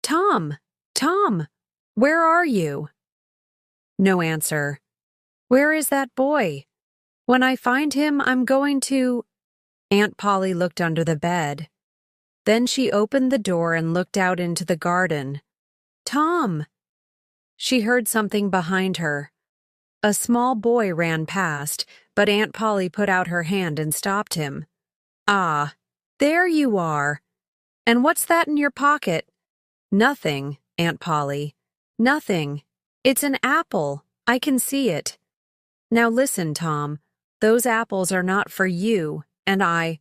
Tom! Tom! Where are you? No answer. Where is that boy? When I find him, I'm going to… Aunt Polly looked under the bed. Then she opened the door and looked out into the garden. Tom! She heard something behind her. A small boy ran past, but Aunt Polly put out her hand and stopped him. Ah, there you are. And what's that in your pocket? Nothing, Aunt Polly. Nothing. It's an apple. I can see it. Now listen, Tom. Those apples are not for you, and I…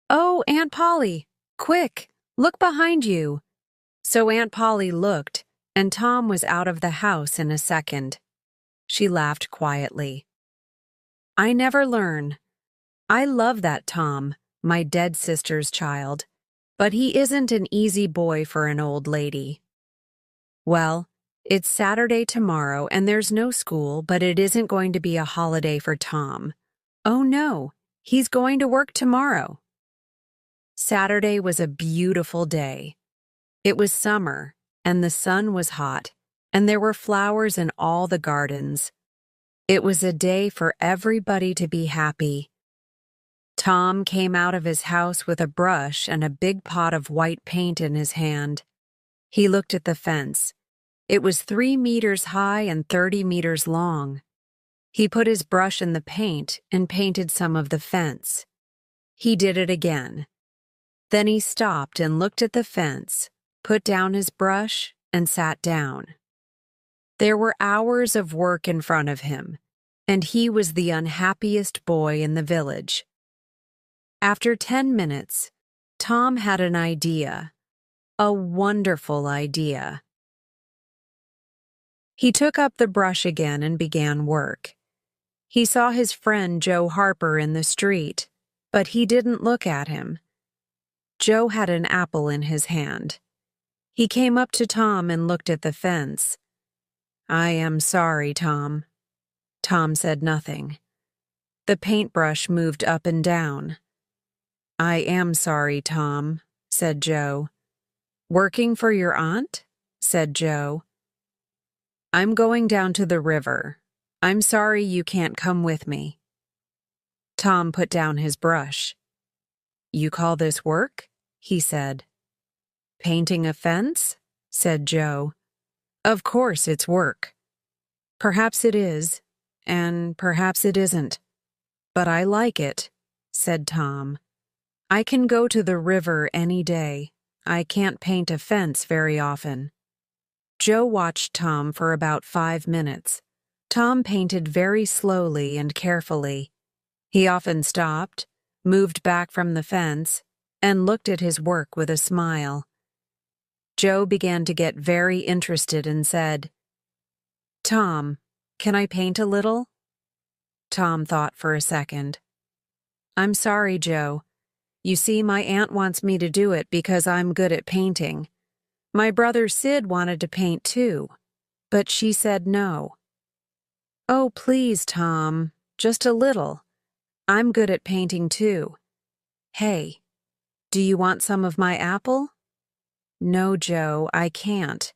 Oh, Aunt Polly! Quick! Look behind you! So Aunt Polly looked, and Tom was out of the house in a second. She laughed quietly. I never learn. I love that Tom, my dead sister's child, but he isn't an easy boy for an old lady. Well, it's Saturday tomorrow and there's no school, but it isn't going to be a holiday for Tom. Oh no, he's going to work tomorrow. Saturday was a beautiful day. It was summer, and the sun was hot, and there were flowers in all the gardens. It was a day for everybody to be happy. Tom came out of his house with a brush and a big pot of white paint in his hand. He looked at the fence. It was 3 meters high and 30 meters long. He put his brush in the paint and painted some of the fence. He did it again. Then he stopped and looked at the fence, put down his brush, and sat down. There were hours of work in front of him, and he was the unhappiest boy in the village. After 10 minutes, Tom had an idea, a wonderful idea. He took up the brush again and began work. He saw his friend Joe Harper in the street, but he didn't look at him. Joe had an apple in his hand. He came up to Tom and looked at the fence. I am sorry, Tom. Tom said nothing. The paintbrush moved up and down. I am sorry, Tom, said Joe. Working for your aunt? Said Joe. I'm going down to the river. I'm sorry you can't come with me. Tom put down his brush. You call this work? He said. Painting a fence? Said Joe. Of course it's work. Perhaps it is, and perhaps it isn't. But I like it, said Tom. I can go to the river any day. I can't paint a fence very often. Joe watched Tom for about 5 minutes. Tom painted very slowly and carefully. He often stopped, moved back from the fence, and looked at his work with a smile. Joe began to get very interested and said, Tom, can I paint a little? Tom thought for a second. I'm sorry, Joe. You see, my aunt wants me to do it because I'm good at painting. My brother Sid wanted to paint too, but she said no. Oh, please, Tom, just a little. I'm good at painting too. Hey, do you want some of my apple? No, Joe, I can't.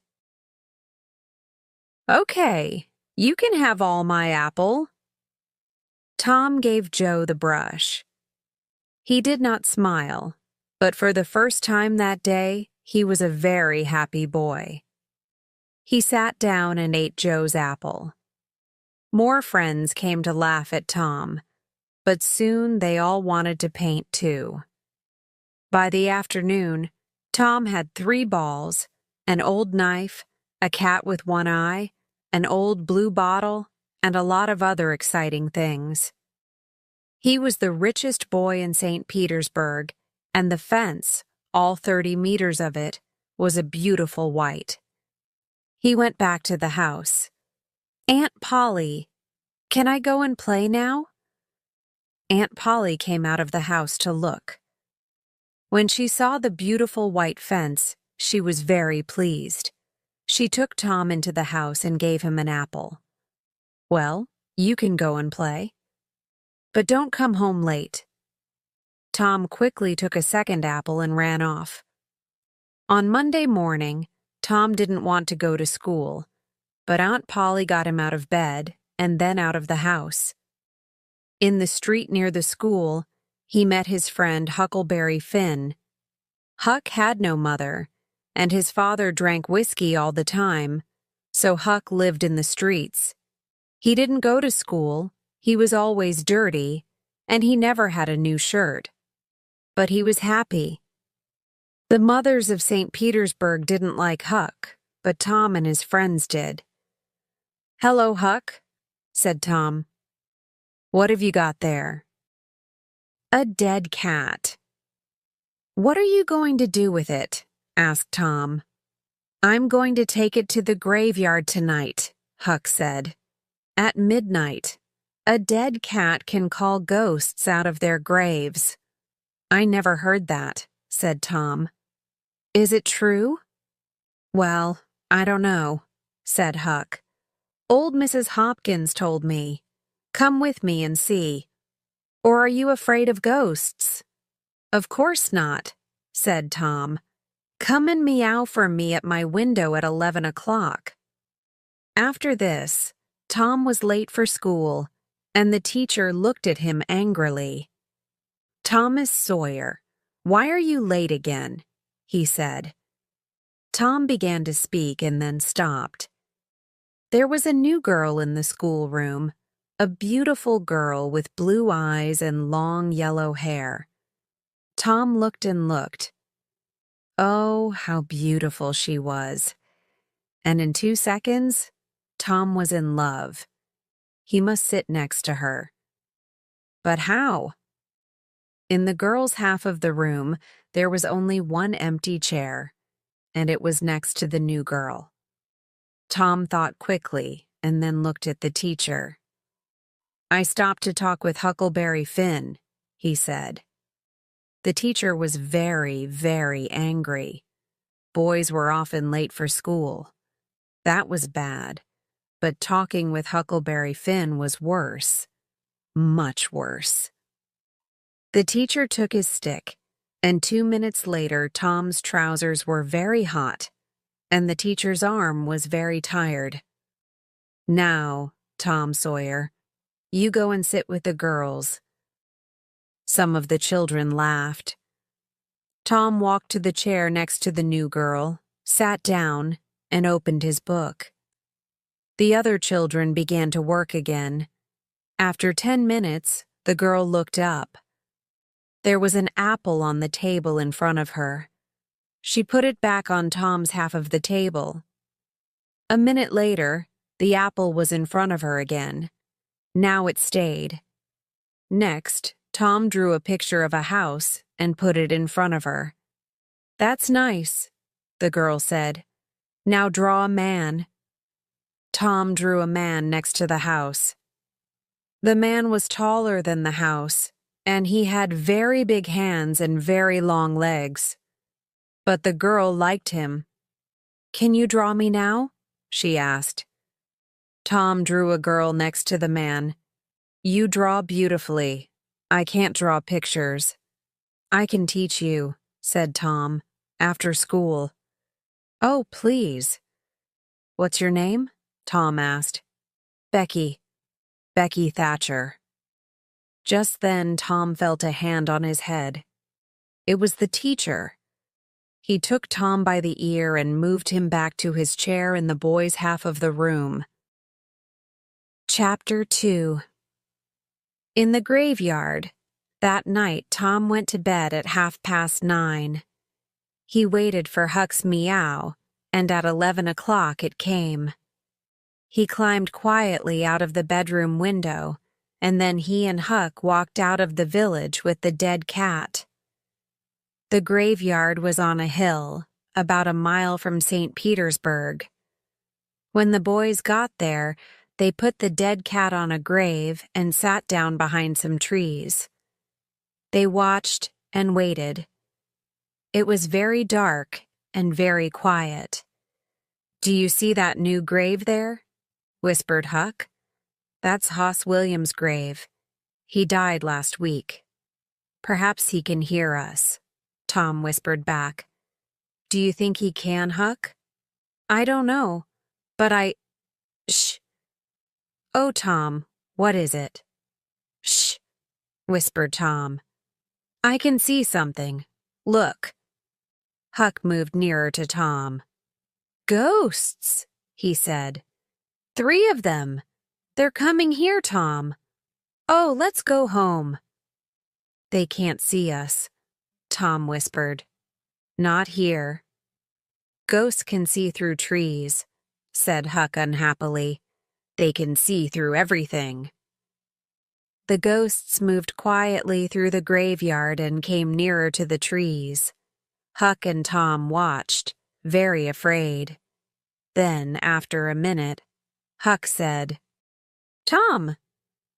Okay, you can have all my apple. Tom gave Joe the brush. He did not smile, but for the first time that day, he was a very happy boy. He sat down and ate Joe's apple. More friends came to laugh at Tom, but soon they all wanted to paint too. By the afternoon, Tom had 3 balls, an old knife, a cat with one eye, an old blue bottle, and a lot of other exciting things. He was the richest boy in St. Petersburg, and the fence, all 30 meters of it, was a beautiful white. He went back to the house. Aunt Polly, can I go and play now? Aunt Polly came out of the house to look. When she saw the beautiful white fence, she was very pleased. She took Tom into the house and gave him an apple. Well, you can go and play. But don't come home late. Tom quickly took a second apple and ran off. On Monday morning, Tom didn't want to go to school, but Aunt Polly got him out of bed and then out of the house. In the street near the school, he met his friend Huckleberry Finn. Huck had no mother, and his father drank whiskey all the time, so Huck lived in the streets. He didn't go to school, he was always dirty, and he never had a new shirt. But he was happy. The mothers of St. Petersburg didn't like Huck, but Tom and his friends did. "Hello, Huck," said Tom. "What have you got there?" "A dead cat." "What are you going to do with it?" asked Tom. "I'm going to take it to the graveyard tonight," Huck said. "At midnight, a dead cat can call ghosts out of their graves." "I never heard that," said Tom. "Is it true?" "Well, I don't know," said Huck. "Old Mrs. Hopkins told me. Come with me and see. Or are you afraid of ghosts?" "Of course not," said Tom. "Come and meow for me at my window at 11 o'clock. After this, Tom was late for school, and the teacher looked at him angrily. "Thomas Sawyer, why are you late again?" he said. Tom began to speak and then stopped. There was a new girl in the schoolroom, a beautiful girl with blue eyes and long yellow hair. Tom looked and looked. Oh, how beautiful she was. And in 2 seconds, Tom was in love. He must sit next to her. But how? In the girls' half of the room, there was only one empty chair, and it was next to the new girl. Tom thought quickly and then looked at the teacher. "I stopped to talk with Huckleberry Finn," he said. The teacher was very, very angry. Boys were often late for school. That was bad, but talking with Huckleberry Finn was worse. Much worse. The teacher took his stick, and 2 minutes later Tom's trousers were very hot, and the teacher's arm was very tired. "Now, Tom Sawyer, you go and sit with the girls." Some of the children laughed. Tom walked to the chair next to the new girl, sat down, and opened his book. The other children began to work again. After 10 minutes, the girl looked up. There was an apple on the table in front of her. She put it back on Tom's half of the table. A minute later, the apple was in front of her again. Now it stayed. Next, Tom drew a picture of a house and put it in front of her. "That's nice," the girl said. "Now draw a man." Tom drew a man next to the house. The man was taller than the house, and he had very big hands and very long legs. But the girl liked him. "Can you draw me now?" she asked. Tom drew a girl next to the man. "You draw beautifully. I can't draw pictures." "I can teach you," said Tom, "after school." "Oh, please." "What's your name?" Tom asked. "Becky. Becky Thatcher." Just then Tom felt a hand on his head. It was the teacher. He took Tom by the ear and moved him back to his chair in the boys' half of the room. Chapter 2. In the graveyard, that night Tom went to bed at 9:30. He waited for Huck's meow, and at 11 o'clock it came. He climbed quietly out of the bedroom window, and then he and Huck walked out of the village with the dead cat. The graveyard was on a hill, about a mile from St. Petersburg. When the boys got there, they put the dead cat on a grave and sat down behind some trees. They watched and waited. It was very dark and very quiet. "Do you see that new grave there?" whispered Huck. "That's Hoss Williams' grave. He died last week." "Perhaps he can hear us," Tom whispered back. "Do you think he can, Huck?" I don't know, but Shh. Oh, Tom, what is it? Shh, whispered Tom. I can see something. Look. Huck moved nearer to Tom. Ghosts, he said. 3 of them. They're coming here, Tom. Oh, let's go home. They can't see us, Tom whispered. Not here. Ghosts can see through trees, said Huck unhappily. They can see through everything. The ghosts moved quietly through the graveyard and came nearer to the trees. Huck and Tom watched, very afraid. Then, after a minute, Huck said, Tom,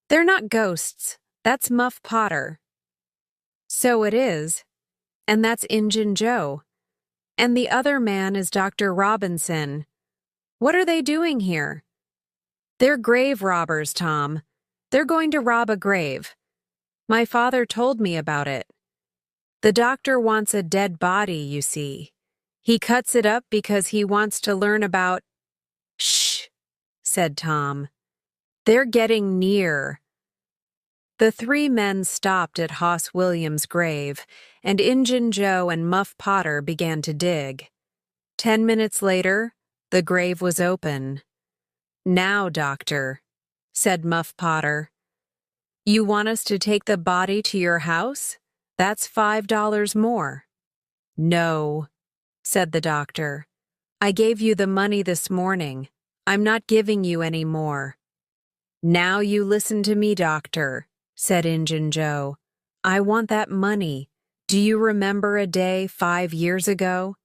they're not ghosts. That's Muff Potter. So it is. And that's Injun Joe. And the other man is Dr. Robinson. What are they doing here? They're grave robbers, Tom. They're going to rob a grave. My father told me about it. The doctor wants a dead body, you see. He cuts it up because he wants to learn about— Shh, said Tom. They're getting near. The 3 men stopped at Hoss Williams' grave, and Injun Joe and Muff Potter began to dig. 10 minutes later, the grave was open. Now, doctor, said Muff Potter, you want us to take the body to your house? That's $5 more. No, said the doctor. I gave you the money this morning. I'm not giving you any more. Now you listen to me, doctor, said Injun Joe. I want that money. Do you remember a day 5 years ago?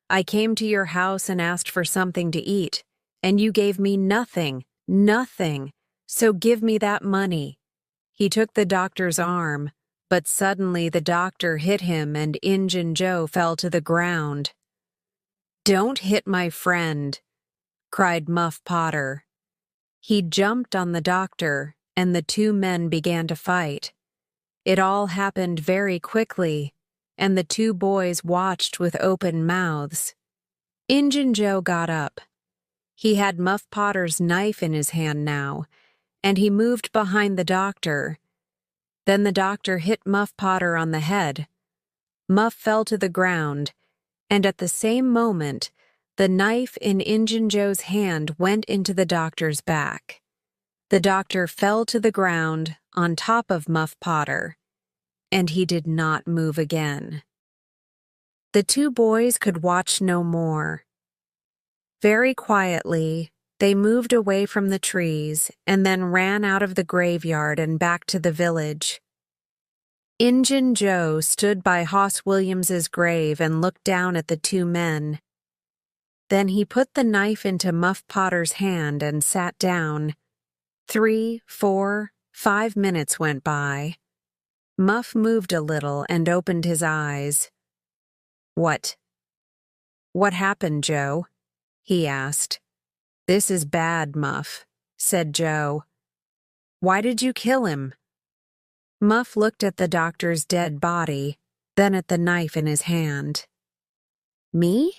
I came to your house and asked for something to eat, and you gave me nothing. So give me that money. He took the doctor's arm, but suddenly the doctor hit him and Injun Joe fell to the ground. Don't hit my friend, cried Muff Potter. He jumped on the doctor, and the 2 men began to fight. It all happened very quickly, and the 2 boys watched with open mouths. Injun Joe got up. He had Muff Potter's knife in his hand now, and he moved behind the doctor. Then the doctor hit Muff Potter on the head. Muff fell to the ground, and at the same moment, the knife in Injun Joe's hand went into the doctor's back. The doctor fell to the ground on top of Muff Potter, and he did not move again. The 2 boys could watch no more. Very quietly, they moved away from the trees and then ran out of the graveyard and back to the village. Injun Joe stood by Hoss Williams's grave and looked down at the 2 men. Then he put the knife into Muff Potter's hand and sat down. 3, 4, 5 minutes went by. Muff moved a little and opened his eyes. What happened, Joe? He asked. This is bad, Muff, said Joe. Why did you kill him? Muff looked at the doctor's dead body, then at the knife in his hand. Me?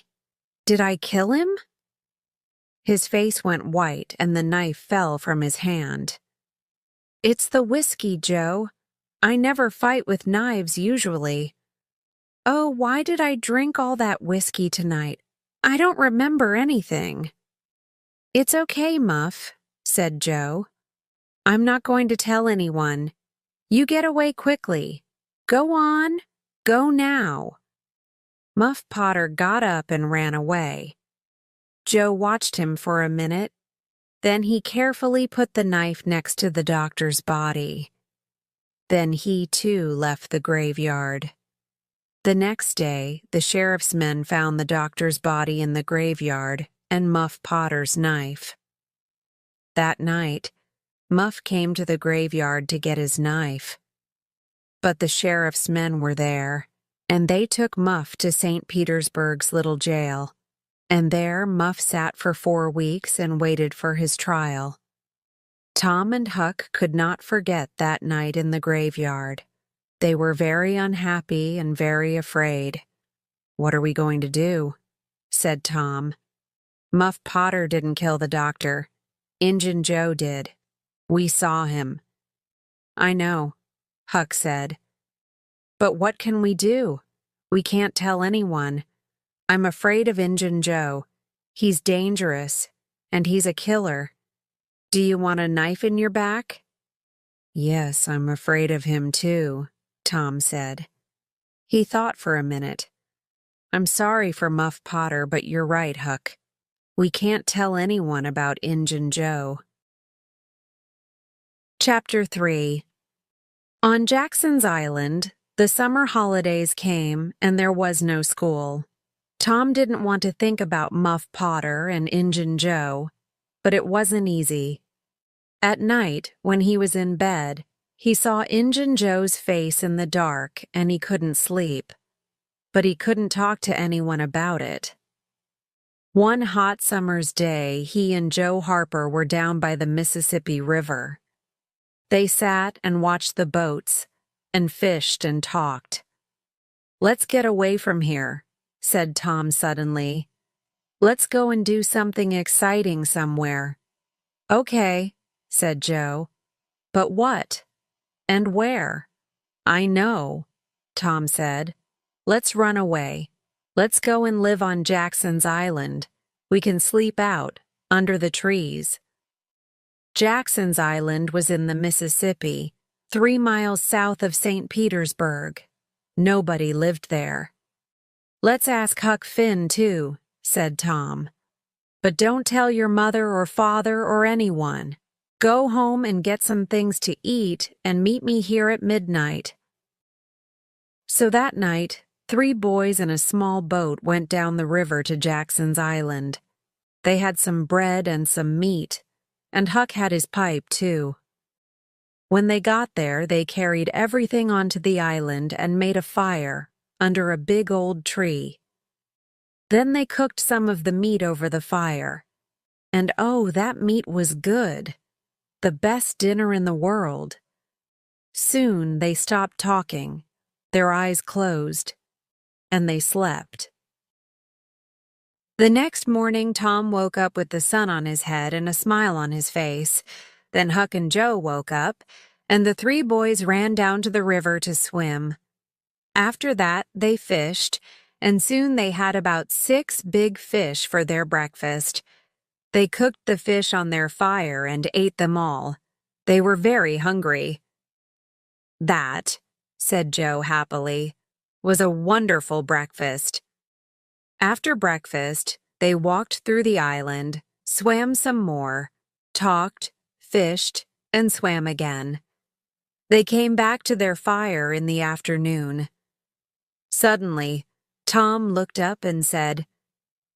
Did I kill him? His face went white and the knife fell from his hand. It's the whiskey, Joe. I never fight with knives usually. Oh, why did I drink all that whiskey tonight? I don't remember anything. It's okay, Muff, said Joe. I'm not going to tell anyone. You get away quickly. Go on. Go now. Muff Potter got up and ran away. Joe watched him for a minute. Then he carefully put the knife next to the doctor's body. Then he too left the graveyard. The next day, the sheriff's men found the doctor's body in the graveyard and Muff Potter's knife. That night, Muff came to the graveyard to get his knife. But the sheriff's men were there, and they took Muff to St. Petersburg's little jail. And there Muff sat for 4 weeks and waited for his trial. Tom and Huck could not forget that night in the graveyard. They were very unhappy and very afraid. What are we going to do? Said Tom. Muff Potter didn't kill the doctor. Injun Joe did. We saw him. I know, Huck said. But what can we do? We can't tell anyone. I'm afraid of Injun Joe. He's dangerous, and he's a killer. Do you want a knife in your back? Yes, I'm afraid of him too, Tom said. He thought for a minute. I'm sorry for Muff Potter, but you're right, Huck. We can't tell anyone about Injun Joe. Chapter 3. On Jackson's Island, the summer holidays came and there was no school. Tom didn't want to think about Muff Potter and Injun Joe, but it wasn't easy. At night, when he was in bed, he saw Injun Joe's face in the dark and he couldn't sleep. But he couldn't talk to anyone about it. One hot summer's day, he and Joe Harper were down by the Mississippi River. They sat and watched the boats and fished and talked. Let's get away from here, said Tom suddenly. Let's go and do something exciting somewhere. Okay, said Joe. But what? And where? I know, Tom said. Let's run away. Let's go and live on Jackson's Island. We can sleep out, under the trees. Jackson's Island was in the Mississippi, 3 miles south of St. Petersburg. Nobody lived there. Let's ask Huck Finn, too, said Tom. But don't tell your mother or father or anyone. Go home and get some things to eat and meet me here at midnight. So that night, 3 boys in a small boat went down the river to Jackson's Island. They had some bread and some meat, and Huck had his pipe, too. When they got there, they carried everything onto the island and made a fire under a big old tree. Then they cooked some of the meat over the fire. And oh, that meat was good. The best dinner in the world. Soon they stopped talking, their eyes closed, and they slept. The next morning, Tom woke up with the sun on his head and a smile on his face. Then Huck and Joe woke up, and the 3 boys ran down to the river to swim. After that, they fished, and soon they had about 6 big fish for their breakfast. They cooked the fish on their fire and ate them all. They were very hungry. That, said Joe happily, was a wonderful breakfast. After breakfast, they walked through the island, swam some more, talked, fished, and swam again. They came back to their fire in the afternoon. Suddenly, Tom looked up and said,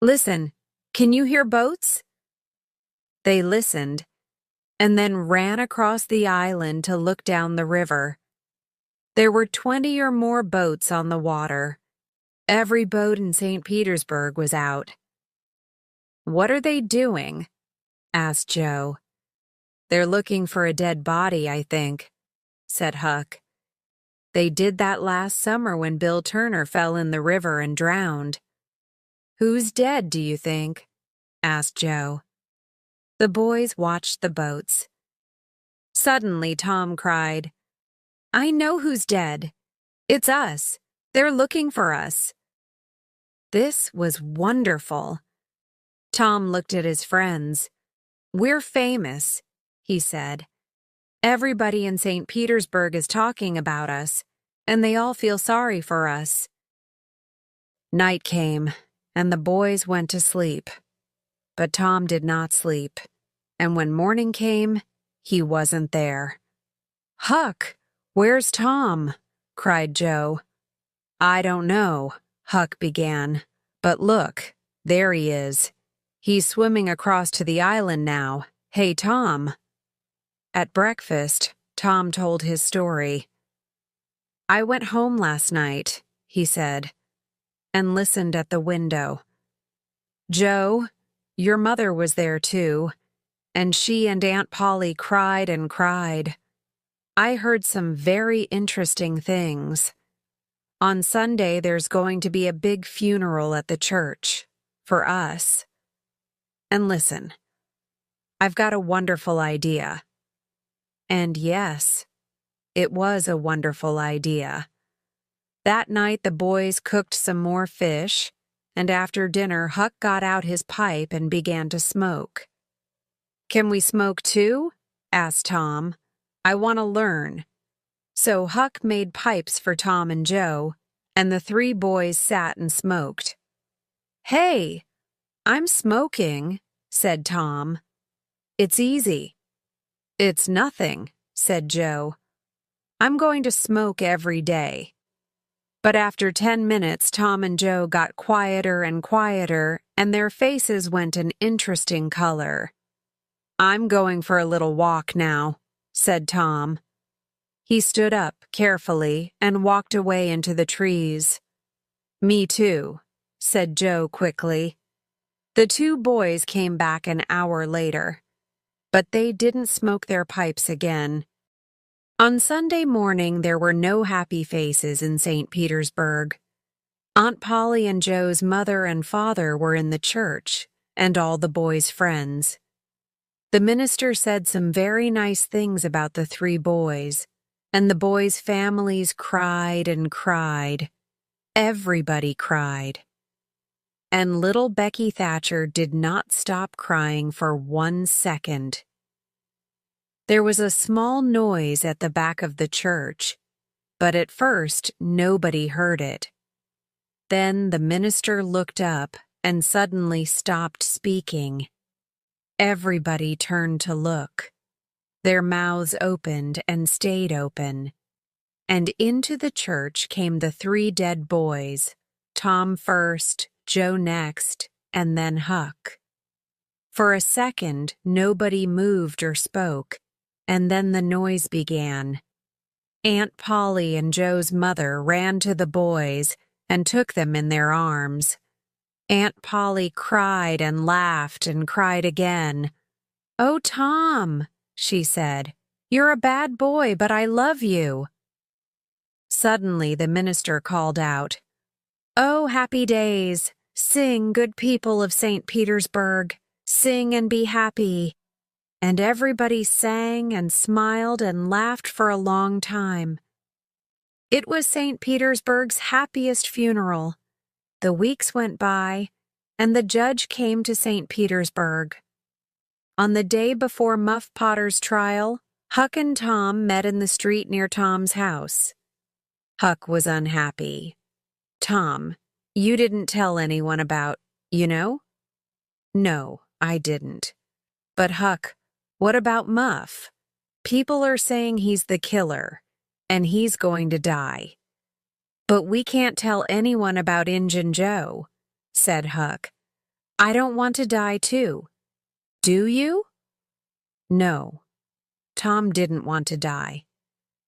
"Listen, can you hear boats?" They listened, and then ran across the island to look down the river. There were 20 or more boats on the water. Every boat in St. Petersburg was out. "What are they doing?" asked Joe. "They're looking for a dead body, I think," said Huck. "They did that last summer when Bill Turner fell in the river and drowned." "Who's dead, do you think?" asked Joe. The boys watched the boats. Suddenly, Tom cried, "I know who's dead. It's us. They're looking for us." This was wonderful. Tom looked at his friends. "We're famous," he said. "Everybody in St. Petersburg is talking about us, and they all feel sorry for us." Night came, and the boys went to sleep. But Tom did not sleep, and when morning came, he wasn't there. "Huck, where's Tom?" cried Joe. "I don't know," Huck began, "but look, there he is. He's swimming across to the island now. Hey, Tom." At breakfast, Tom told his story. "I went home last night," he said, and listened at the window. "Joe, your mother was there too, and she and Aunt Polly cried and cried. I heard some very interesting things. On Sunday, there's going to be a big funeral at the church, for us." and listen. I've got a wonderful idea." And yes, it was a wonderful idea. That night, the boys cooked some more fish, and after dinner, Huck got out his pipe and began to smoke. "Can we smoke too?" asked Tom. "I want to learn." So Huck made pipes for Tom and Joe, and the three boys sat and smoked. "Hey, I'm smoking," said Tom. "It's easy." "It's nothing," said Joe. "I'm going to smoke every day." But after 10 minutes, Tom and Joe got quieter and quieter, and their faces went an interesting color. "I'm going for a little walk now," said Tom. He stood up carefully and walked away into the trees. "Me too," said Joe quickly. The two boys came back an hour later, but they didn't smoke their pipes again. On Sunday morning, there were no happy faces in St. Petersburg. Aunt Polly and Joe's mother and father were in the church, and all the boys' friends. The minister said some very nice things about the three boys, and the boys' families cried and cried. Everybody cried. And little Becky Thatcher did not stop crying for 1 second. There was a small noise at the back of the church, but at first nobody heard it. Then the minister looked up and suddenly stopped speaking. Everybody turned to look. Their mouths opened and stayed open. And into the church came the three dead boys, Tom first, Joe next, and then Huck. For a second, nobody moved or spoke, and then the noise began. Aunt Polly and Joe's mother ran to the boys and took them in their arms. Aunt Polly cried and laughed and cried again. "Oh, Tom," she said, "you're a bad boy, but I love you." Suddenly the minister called out, "Oh, happy days! Sing, good people of St. Petersburg! Sing and be happy!" And everybody sang and smiled and laughed for a long time. It was St. Petersburg's happiest funeral. The weeks went by, and the judge came to St. Petersburg. On the day before Muff Potter's trial, Huck and Tom met in the street near Tom's house. Huck was unhappy. "Tom, you didn't tell anyone about, you know?" "No, I didn't." "But Huck, what about Muff? People are saying he's the killer, and he's going to die." "But we can't tell anyone about Injun Joe," said Huck. "I don't want to die too. Do you?" No, Tom didn't want to die,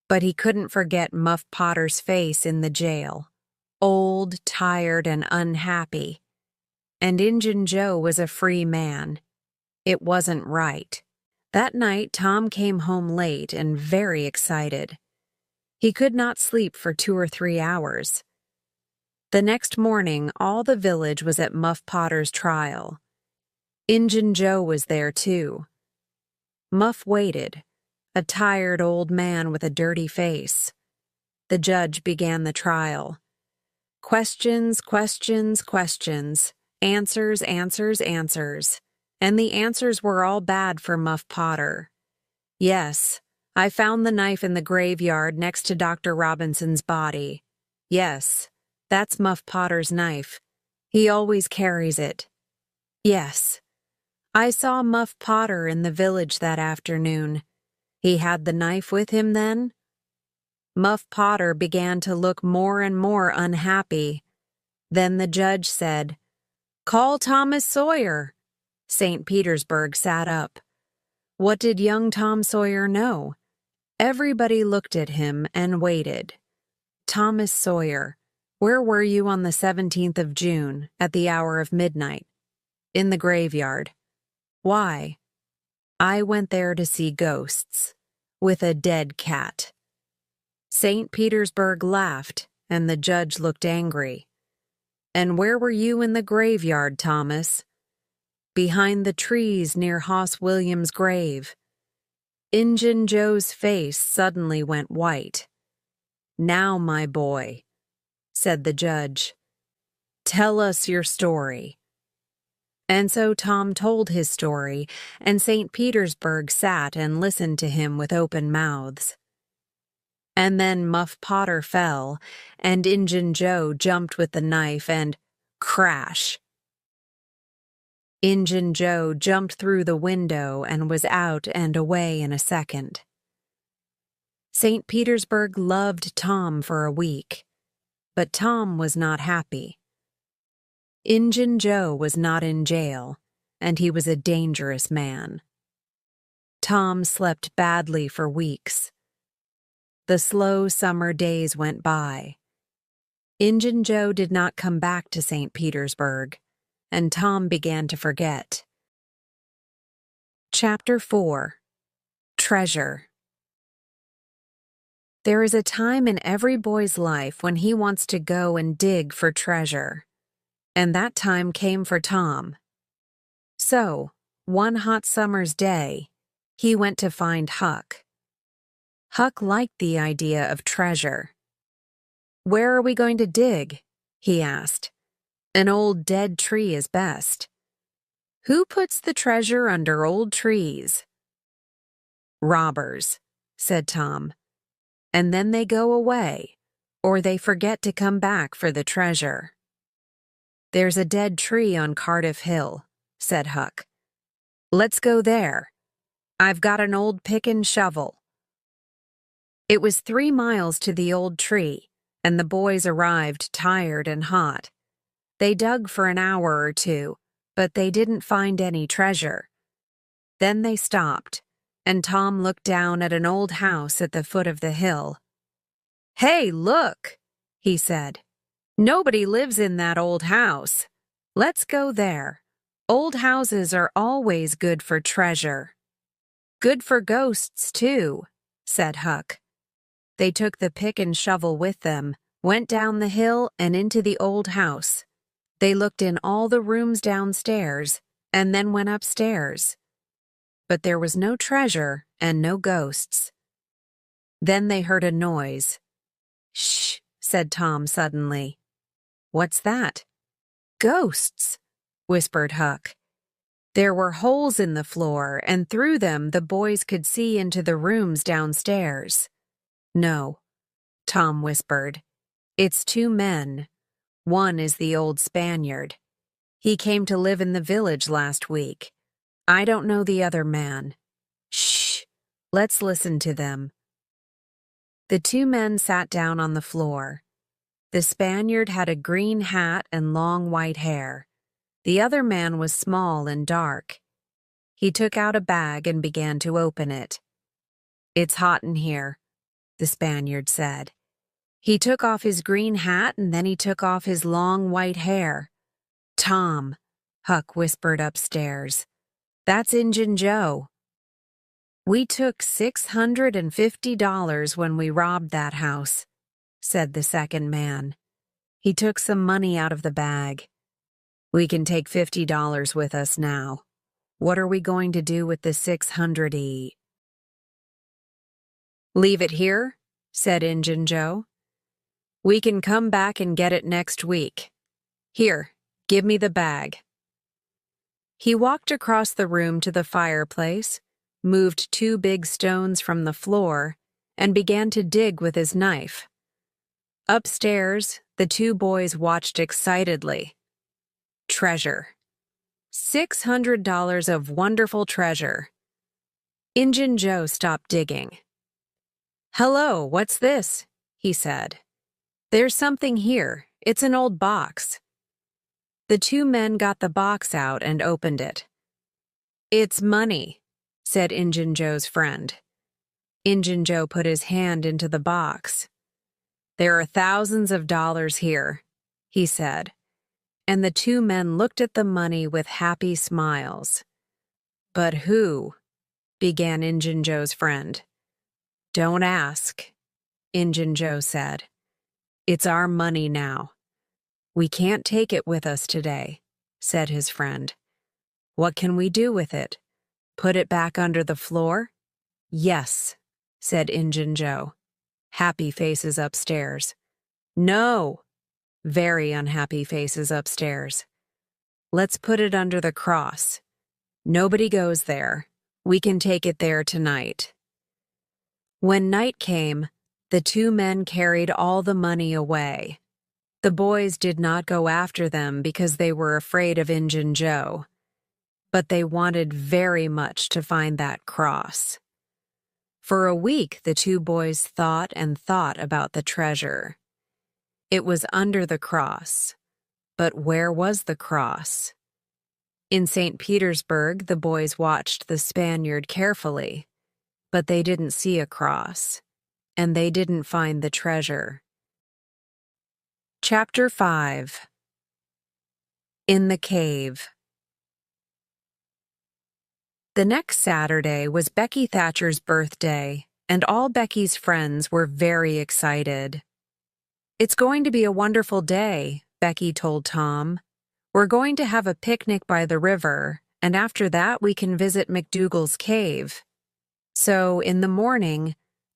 but he couldn't forget Muff Potter's face in the jail, old, tired, and unhappy. And Injun Joe was a free man. It wasn't right. That night, Tom came home late and very excited. He could not sleep for 2 or 3 hours. The next morning, all the village was at Muff Potter's trial. Injun Joe was there, too. Muff waited, a tired old man with a dirty face. The judge began the trial. Questions, questions, questions. Answers, answers, answers. And the answers were all bad for Muff Potter. "Yes, I found the knife in the graveyard next to Dr. Robinson's body. Yes, that's Muff Potter's knife. He always carries it. Yes, I saw Muff Potter in the village that afternoon. He had the knife with him then?" Muff Potter began to look more and more unhappy. Then the judge said, "Call Thomas Sawyer." St. Petersburg sat up. What did young Tom Sawyer know? Everybody looked at him and waited. "Thomas Sawyer, where were you on the 17th of June at the hour of midnight?" "In the graveyard." "Why?" "I went there to see ghosts, with a dead cat." St. Petersburg laughed, and the judge looked angry. "And where were you in the graveyard, Thomas?" behind the trees near Hoss Williams' grave. Injun Joe's face suddenly went white. "Now, my boy," said the judge, "tell us your story." And so Tom told his story, and St. Petersburg sat and listened to him with open mouths. And then Muff Potter fell, and Injun Joe jumped with the knife, and crash! Injun Joe jumped through the window and was out and away in a second. St. Petersburg loved Tom for a week, but Tom was not happy. Injun Joe was not in jail, and he was a dangerous man. Tom slept badly for weeks. The slow summer days went by. Injun Joe did not come back to St. Petersburg, and Tom began to forget. Chapter 4. Treasure. There is a time in every boy's life when he wants to go and dig for treasure, and that time came for Tom. So, one hot summer's day, he went to find Huck. Huck liked the idea of treasure. "Where are we going to dig?" he asked. "An old dead tree is best." "Who puts the treasure under old trees?" "Robbers," said Tom. "And then they go away, or they forget to come back for the treasure." "There's a dead tree on Cardiff Hill," said Huck. "Let's go there. I've got an old pick and shovel." It was 3 miles to the old tree, and the boys arrived tired and hot. They dug for an hour or two, but they didn't find any treasure. Then they stopped, and Tom looked down at an old house at the foot of the hill. "Hey, look," he said. "Nobody lives in that old house. Let's go there. Old houses are always good for treasure." "Good for ghosts, too," said Huck. They took the pick and shovel with them, went down the hill and into the old house. They looked in all the rooms downstairs, and then went upstairs. But there was no treasure and no ghosts. Then they heard a noise. "Shh," said Tom suddenly. "What's that?" "Ghosts," whispered Huck. There were holes in the floor, and through them the boys could see into the rooms downstairs. "No," Tom whispered. "It's 2 men. One is the old Spaniard. He came to live in the village last week. I don't know the other man. Shh! Let's listen to them." The 2 men sat down on the floor. The Spaniard had a green hat and long white hair. The other man was small and dark. He took out a bag and began to open it. "It's hot in here," the Spaniard said. He took off his green hat and then he took off his long white hair. "Tom," Huck whispered upstairs. "That's Injun Joe." "We took $650 when we robbed that house," said the second man. He took some money out of the bag. "We can take $50 with us now. What are we going to do with the 600 "Leave it here," said Injun Joe. "We can come back and get it next week. Here, give me the bag." He walked across the room to the fireplace, moved 2 big stones from the floor, and began to dig with his knife. Upstairs, the 2 boys watched excitedly. Treasure. $600 of wonderful treasure. Injun Joe stopped digging. "Hello, what's this?" he said. "There's something here. It's an old box." The 2 men got the box out and opened it. "It's money," said Injun Joe's friend. Injun Joe put his hand into the box. "There are thousands of dollars here," he said, and the 2 men looked at the money with happy smiles. "But who?" began Injun Joe's friend. "Don't ask," Injun Joe said. "It's our money now." "We can't take it with us today," said his friend. What can we do with it? Put it back under the floor? Yes, said Injun Joe. Happy faces upstairs. No! Very unhappy faces upstairs. Let's put it under the cross. Nobody goes there. We can take it there tonight. When night came, the two men carried all the money away. The boys did not go after them because they were afraid of Injun Joe, but they wanted very much to find that cross. For a week, the two boys thought and thought about the treasure. It was under the cross, but where was the cross? In St. Petersburg, the boys watched the Spaniard carefully, but they didn't see a cross, and they didn't find the treasure. Chapter 5. In the Cave. The next Saturday was Becky Thatcher's birthday, and all Becky's friends were very excited. "It's going to be a wonderful day," Becky told Tom. "We're going to have a picnic by the river, and after that we can visit McDougal's cave." So, in the morning,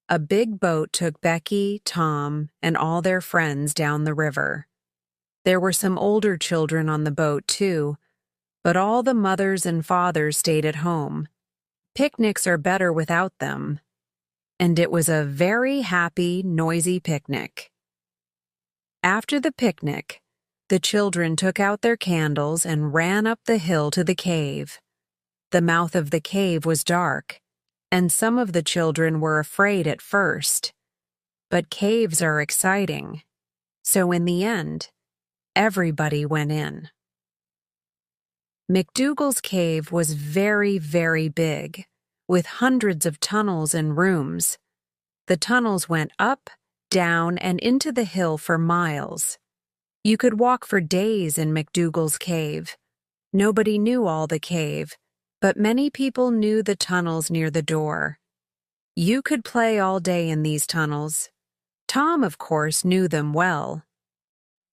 a big boat took Becky, Tom, and all their friends down the river. There were some older children on the boat, too, but all the mothers and fathers stayed at home. Picnics are better without them. And it was a very happy, noisy picnic. After the picnic, the children took out their candles and ran up the hill to the cave. The mouth of the cave was dark, and some of the children were afraid at first. But caves are exciting, so in the end, everybody went in. McDougal's cave was very, very big, with hundreds of tunnels and rooms. The tunnels went up, down, and into the hill for miles. You could walk for days in McDougal's cave. Nobody knew all the cave, but many people knew the tunnels near the door. You could play all day in these tunnels. Tom, of course, knew them well.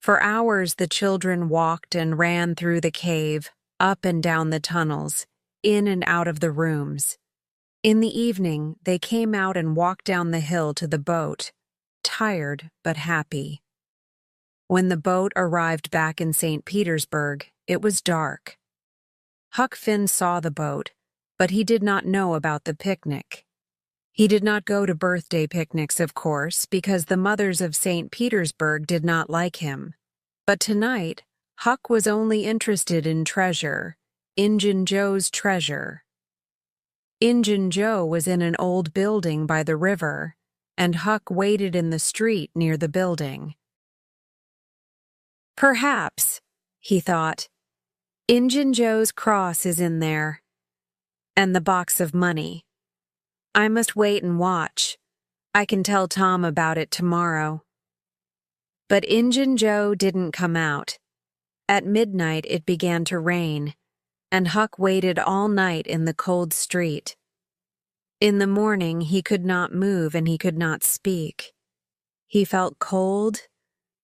For hours the children walked and ran through the cave, up and down the tunnels, in and out of the rooms. In the evening, they came out and walked down the hill to the boat, tired but happy. When the boat arrived back in St. Petersburg, it was dark. Huck Finn saw the boat, but he did not know about the picnic. He did not go to birthday picnics, of course, because the mothers of St. Petersburg did not like him. But tonight, Huck was only interested in treasure, Injun Joe's treasure. Injun Joe was in an old building by the river, and Huck waited in the street near the building. Perhaps, he thought, Injun Joe's cross is in there, and the box of money. I must wait and watch. I can tell Tom about it tomorrow. But Injun Joe didn't come out. At midnight it began to rain, and Huck waited all night in the cold street. In the morning he could not move and he could not speak. He felt cold,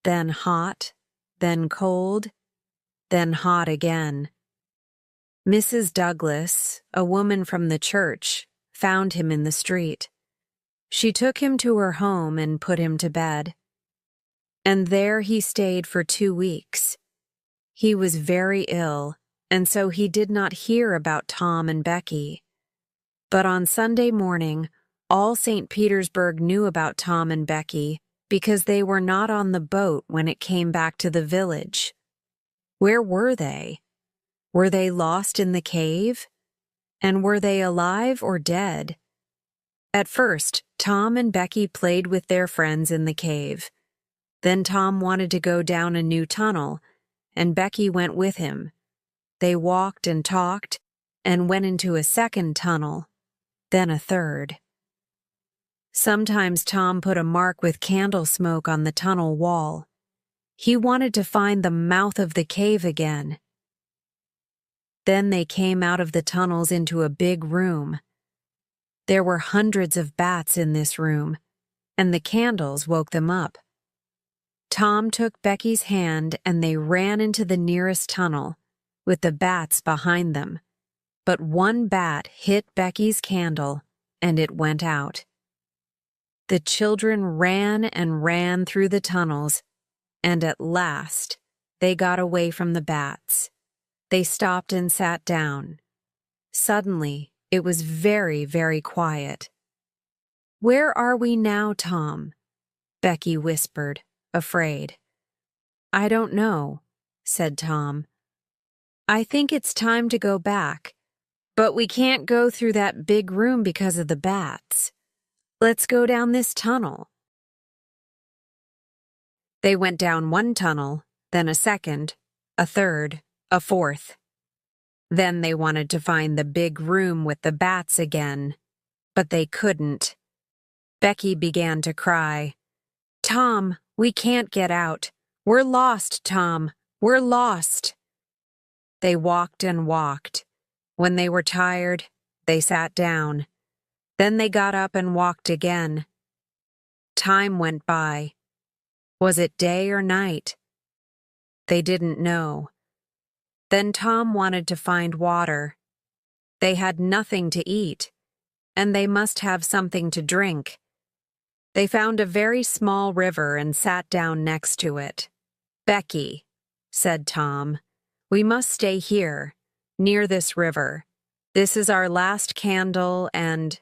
then hot, then cold, then hot again. Mrs. Douglas, a woman from the church, found him in the street. She took him to her home and put him to bed. And there he stayed for 2 weeks. He was very ill, and so he did not hear about Tom and Becky. But on Sunday morning, all St. Petersburg knew about Tom and Becky because they were not on the boat when it came back to the village. Where were they? Were they lost in the cave? And were they alive or dead? At first, Tom and Becky played with their friends in the cave. Then Tom wanted to go down a new tunnel, and Becky went with him. They walked and talked, and went into a second tunnel, then a third. Sometimes Tom put a mark with candle smoke on the tunnel wall. He wanted to find the mouth of the cave again. Then they came out of the tunnels into a big room. There were hundreds of bats in this room, and the candles woke them up. Tom took Becky's hand and they ran into the nearest tunnel, with the bats behind them, but one bat hit Becky's candle, and it went out. The children ran and ran through the tunnels, and at last they got away from the bats. They stopped and sat down. Suddenly, it was very, very quiet. "Where are we now, Tom?" Becky whispered, afraid. "I don't know," said Tom. "I think it's time to go back, but we can't go through that big room because of the bats. Let's go down this tunnel." They went down one tunnel, then a second, a third, a fourth. Then they wanted to find the big room with the bats again, but they couldn't. Becky began to cry. "Tom, we can't get out. We're lost, Tom. We're lost." They walked and walked. When they were tired, they sat down. Then they got up and walked again. Time went by. Was it day or night? They didn't know. Then Tom wanted to find water. They had nothing to eat, and they must have something to drink. They found a very small river and sat down next to it. "Becky," said Tom, "we must stay here, near this river. This is our last candle and—"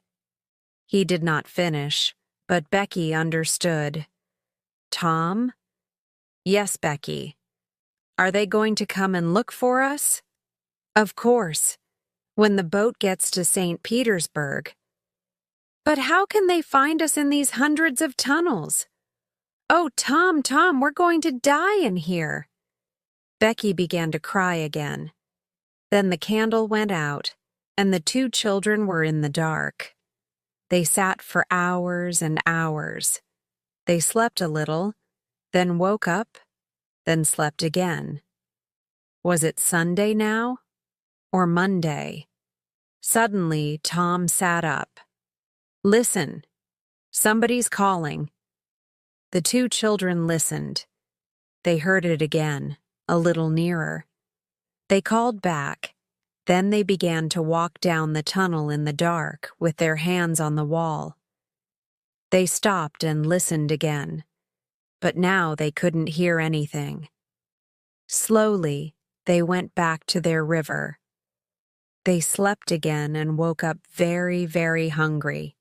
He did not finish, but Becky understood. "Tom?" "Yes, Becky. Are they going to come and look for us?" "Of course, when the boat gets to St. Petersburg." "But how can they find us in these hundreds of tunnels?" "Oh, Tom, Tom, we're going to die in here." Becky began to cry again. Then the candle went out, and the two children were in the dark. They sat for hours and hours. They slept a little, then woke up, then slept again. Was it Sunday now? Or Monday? Suddenly, Tom sat up. "Listen, somebody's calling." The two children listened. They heard it again, a little nearer. They called back. Then they began to walk down the tunnel in the dark with their hands on the wall. They stopped and listened again, but now they couldn't hear anything. Slowly, they went back to their river. They slept again and woke up very, very hungry.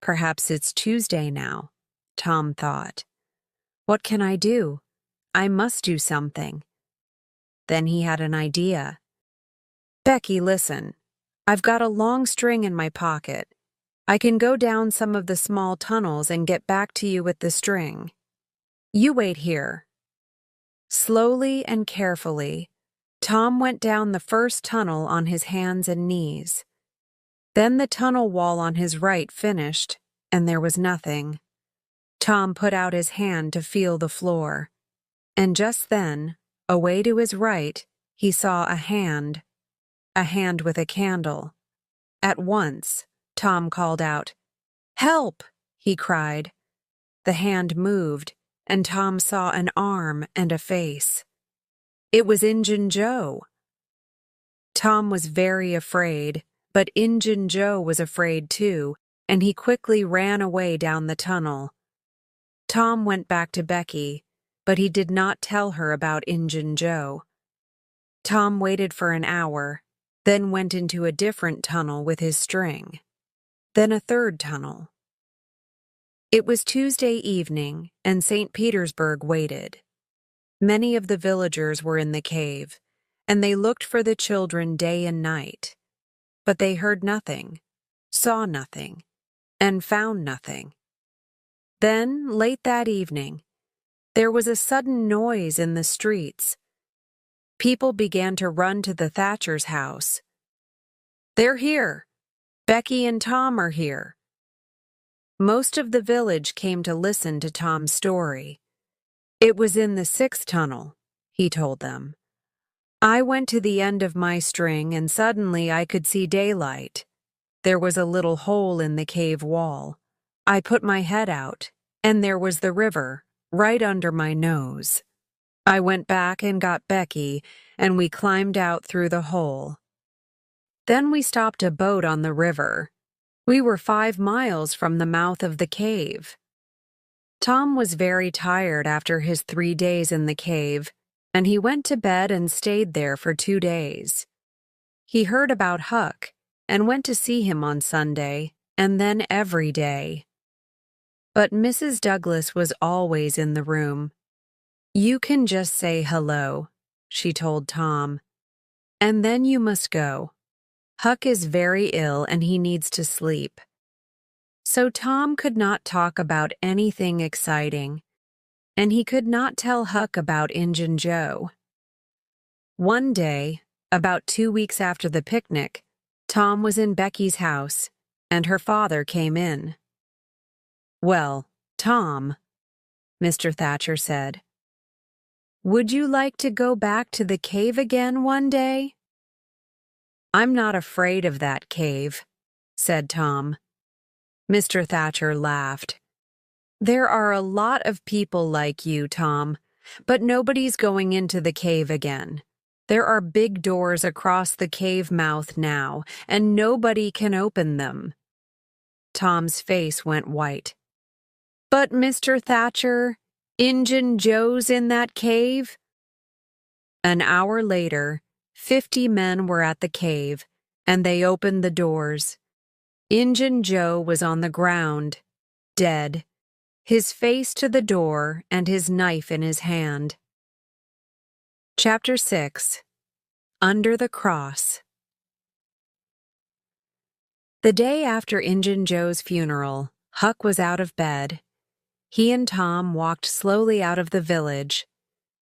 "Perhaps it's Tuesday now," Tom thought. "What can I do? I must do something." Then he had an idea. "Becky, listen. I've got a long string in my pocket. I can go down some of the small tunnels and get back to you with the string. You wait here." Slowly and carefully, Tom went down the first tunnel on his hands and knees. Then the tunnel wall on his right finished, and there was nothing. Tom put out his hand to feel the floor, and just then, away to his right, he saw a hand with a candle. At once, Tom called out, "Help!" he cried. The hand moved, and Tom saw an arm and a face. It was Injun Joe. Tom was very afraid, but Injun Joe was afraid too, and he quickly ran away down the tunnel. Tom went back to Becky, but he did not tell her about Injun Joe. Tom waited for an hour, then went into a different tunnel with his string. Then a third tunnel. It was Tuesday evening, and St. Petersburg waited. Many of the villagers were in the cave, and they looked for the children day and night. But they heard nothing, saw nothing, and found nothing. Then, late that evening, there was a sudden noise in the streets. People began to run to the Thatcher's house. "They're here! Becky and Tom are here!" Most of the village came to listen to Tom's story. "It was in the sixth tunnel," he told them. "I went to the end of my string and suddenly I could see daylight. There was a little hole in the cave wall. I put my head out, and there was the river, right under my nose. I went back and got Becky, and we climbed out through the hole." Then we stopped a boat on the river. We were 5 miles from the mouth of the cave. Tom was very tired after his 3 days in the cave, and he went to bed and stayed there for 2 days. He heard about Huck and went to see him on Sunday, and then every day. But Mrs. Douglas was always in the room. "You can just say hello," she told Tom. "And then you must go. Huck is very ill and he needs to sleep." So Tom could not talk about anything exciting, and he could not tell Huck about Injun Joe. One day, about 2 weeks after the picnic, Tom was in Becky's house, and her father came in. "Well, Tom," Mr. Thatcher said, "would you like to go back to the cave again one day?" "I'm not afraid of that cave," said Tom. Mr. Thatcher laughed. "There are a lot of people like you, Tom, but nobody's going into the cave again. There are big doors across the cave mouth now, and nobody can open them." Tom's face went white. "But Mr. Thatcher, Injun Joe's in that cave?" An hour later, 50 men were at the cave, and they opened the doors. Injun Joe was on the ground, dead, his face to the door and his knife in his hand. Chapter 6. Under the Cross. The day after Injun Joe's funeral, Huck was out of bed. He and Tom walked slowly out of the village.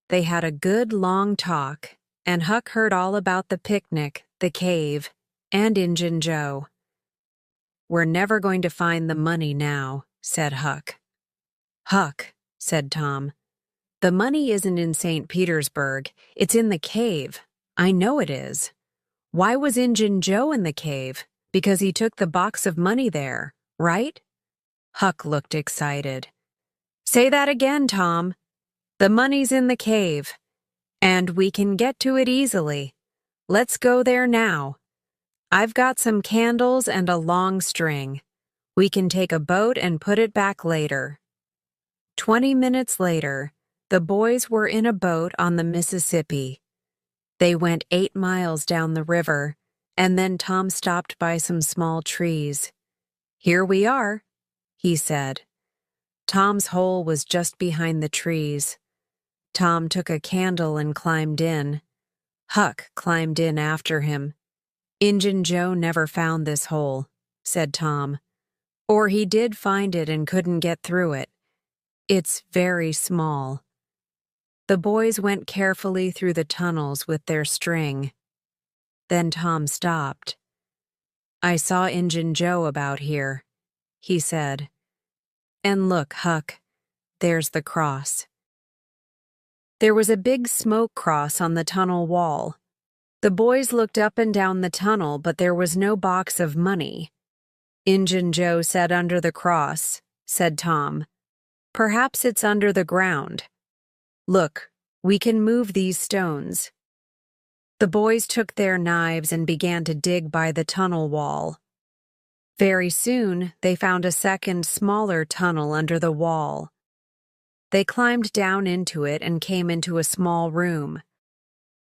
They had a good long talk, and Huck heard all about the picnic, the cave, and Injun Joe. "We're never going to find the money now," said Huck. "Huck," said Tom, "the money isn't in St. Petersburg. It's in the cave. I know it is. Why was Injun Joe in the cave? Because he took the box of money there, right?" Huck looked excited. "Say that again, Tom. The money's in the cave, and we can get to it easily. Let's go there now. I've got some candles and a long string. We can take a boat and put it back later." 20 minutes later, the boys were in a boat on the Mississippi. They went 8 miles down the river, and then Tom stopped by some small trees. "Here we are," he said. Tom's hole was just behind the trees. Tom took a candle and climbed in. Huck climbed in after him. "Injun Joe never found this hole," said Tom. "Or he did find it and couldn't get through it. It's very small." The boys went carefully through the tunnels with their string. Then Tom stopped. "I saw Injun Joe about here," he said. "And look, Huck, there's the cross." There was a big smoke cross on the tunnel wall. The boys looked up and down the tunnel, but there was no box of money. "Injun Joe said under the cross," said Tom. "Perhaps it's under the ground. Look, we can move these stones." The boys took their knives and began to dig by the tunnel wall. Very soon, they found a second, smaller tunnel under the wall. They climbed down into it and came into a small room.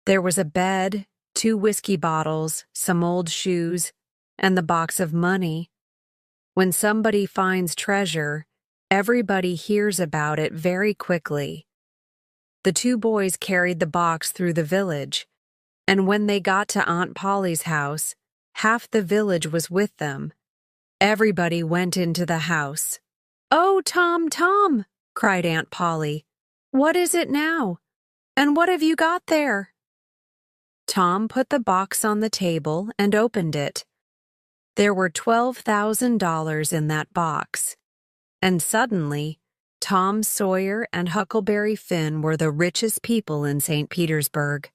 There was a bed, 2 whiskey bottles, some old shoes, and the box of money. When somebody finds treasure, everybody hears about it very quickly. The 2 boys carried the box through the village, and when they got to Aunt Polly's house, half the village was with them. Everybody went into the house. "Oh, Tom, Tom!" cried Aunt Polly. "What is it now? And what have you got there?" Tom put the box on the table and opened it. There were $12,000 in that box, and suddenly, Tom Sawyer and Huckleberry Finn were the richest people in St. Petersburg.